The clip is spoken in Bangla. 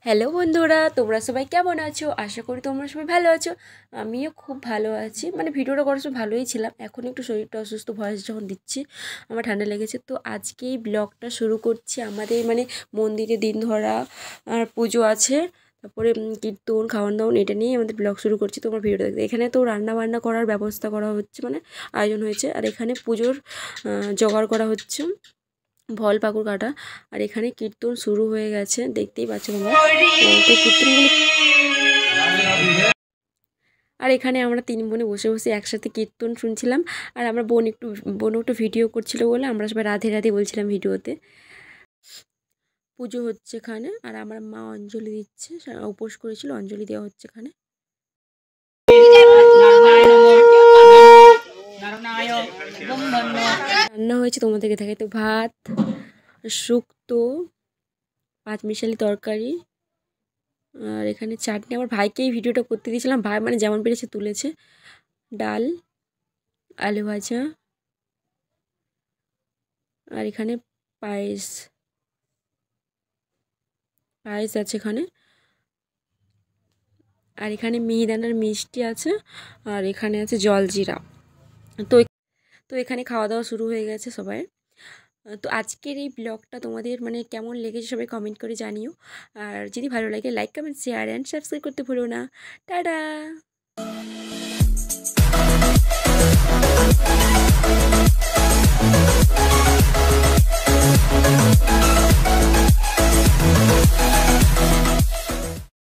হ্যালো বন্ধুরা, তোমরা সবাই কেমন আছো? আশা করি তোমরা সবাই ভালো আছো। আমিও খুব ভালো আছি। ভিডিওটা করার সময় ভালোই ছিলাম, এখন একটু শরীরটা অসুস্থ, ভয়েস যখন দিচ্ছি আমার ঠান্ডা লেগেছে। তো আজকেই ব্লগটা শুরু করছি। আমাদের মন্দিরে দিন ধরা আর পুজো আছে, তারপরে কীর্তন, খাওয়ান দাওয়ান, এটা নিয়েই আমাদের ব্লগ শুরু করছি। তোমার ভিডিওটা দেখতে এখানে তো রান্না বান্না করার ব্যবস্থা করা হচ্ছে, আয়োজন হয়েছে। আর এখানে পুজোর জোগাড় করা হচ্ছে, ফল পাকুড় কাটা। আর এখানে কীর্তন শুরু হয়ে গেছে, দেখতেই পাচ্ছ তোমরা। তো কীর্তনগুলো, আর এখানে আমরা তিন বোনে বসে বসে একসাথে কীর্তন শুনছিলাম। আর আমরা বোন একটু ভিডিও করছিল বলে আমরা সবাই রাধে রাধে বলছিলাম ভিডিওতে। পুজো হচ্ছে এখানে, আর আমার মা অঞ্জলি দিচ্ছে, উপোস করেছিল, অঞ্জলি দেওয়া হচ্ছে এখানে। রান্না হয়েছে তোমাদেরকে দেখাই তো, ভাত, শুক্তো, পাঁচমিশালি তরকারি, আর এখানে চাটনি। আমার ভাইকেই ভিডিওটা করতে দিয়েছিলাম, ভাই যেমন পেরেছে তুলেছে। ডাল, আলু ভাজা, আর এখানে পায়েস পায়েস আছে এখানে। আর এখানে মিহিদানার মিষ্টি আছে, আর এখানে আছে জলজিরা। তো তো এখানে খাওয়া দাওয়া শুরু হয়ে গেছে সবাই। তো আজকের এই ব্লগটা তোমাদের কেমন লেগেছে সবাই কমেন্ট করে জানিও। আর যদি ভালো লাগে like, comment, share and subscribe করতে ভুলো না। টাটা।